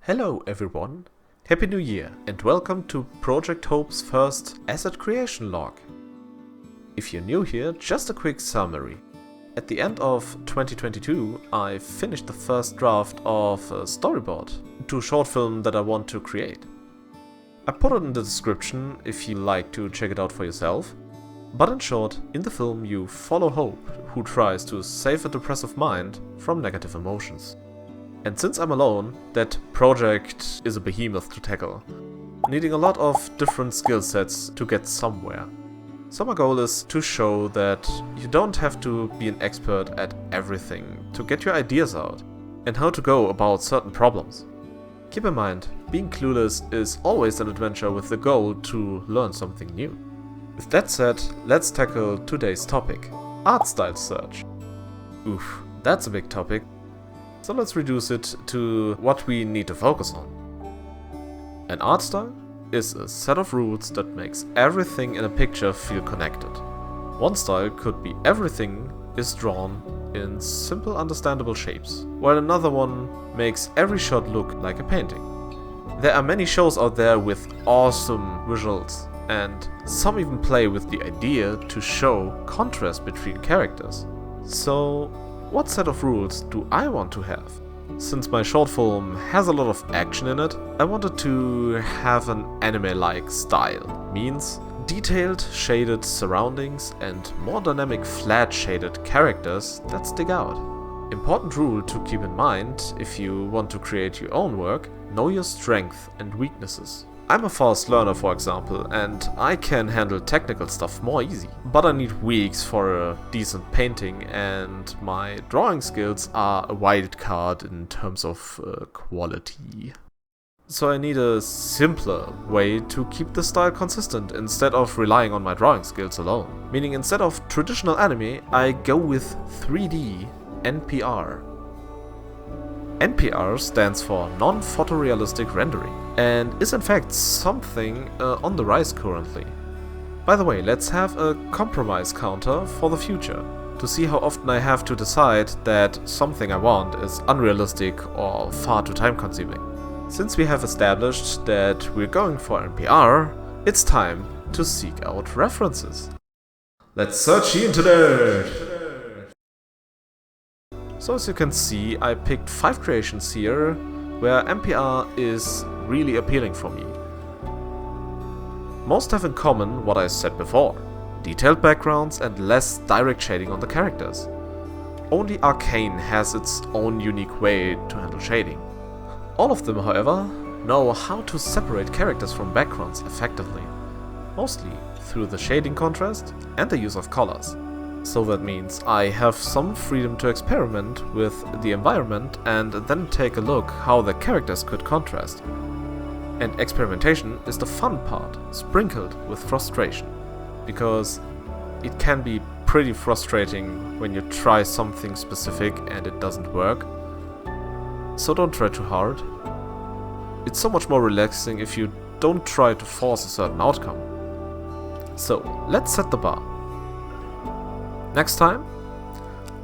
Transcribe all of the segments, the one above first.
Hello everyone, Happy New Year and welcome to Project Hope's first asset creation log. If you're new here, just a quick summary. At the end of 2022 I finished the first draft of a storyboard to a short film that I want to create. I put it in the description if you like to check it out for yourself. But in short, in the film you follow Hope, who tries to save a depressive mind from negative emotions. And since I'm alone, that project is a behemoth to tackle, needing a lot of different skill sets to get somewhere. So my goal is to show that you don't have to be an expert at everything to get your ideas out, and how to go about certain problems. Keep in mind, being clueless is always an adventure with the goal to learn something new. With that said, let's tackle today's topic, art style search. Oof, that's a big topic. So let's reduce it to what we need to focus on. An art style is a set of rules that makes everything in a picture feel connected. One style could be everything is drawn in simple understandable shapes, while another one makes every shot look like a painting. There are many shows out there with awesome visuals, and some even play with the idea to show contrast between characters. So, what set of rules do I want to have? Since my short film has a lot of action in it, I wanted to have an anime-like style. Means detailed, shaded surroundings and more dynamic flat shaded characters that stick out. Important rule to keep in mind if you want to create your own work: know your strengths and weaknesses. I'm a fast learner, for example, and I can handle technical stuff more easy. But I need weeks for a decent painting, and my drawing skills are a wild card in terms of quality. So I need a simpler way to keep the style consistent instead of relying on my drawing skills alone. Meaning, instead of traditional anime, I go with 3D NPR. NPR stands for non-photorealistic rendering, and is in fact something on the rise currently. By the way, let's have a compromise counter for the future, to see how often I have to decide that something I want is unrealistic or far too time-consuming. Since we have established that we're going for NPR, it's time to seek out references. Let's search the internet! So as you can see, I picked 5 creations here, where NPR is really appealing for me. Most have in common what I said before: detailed backgrounds and less direct shading on the characters. Only Arcane has its own unique way to handle shading. All of them, however, know how to separate characters from backgrounds effectively, mostly through the shading contrast and the use of colors. So that means I have some freedom to experiment with the environment and then take a look how the characters could contrast. And experimentation is the fun part, sprinkled with frustration. Because it can be pretty frustrating when you try something specific and it doesn't work. So don't try too hard. It's so much more relaxing if you don't try to force a certain outcome. So let's set the bar. Next time,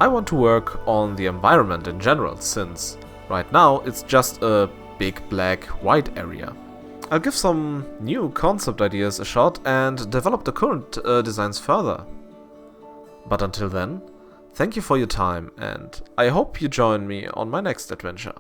I want to work on the environment in general, since right now it's just a big black white area. I'll give some new concept ideas a shot and develop the current designs further. But until then, thank you for your time, and I hope you join me on my next adventure.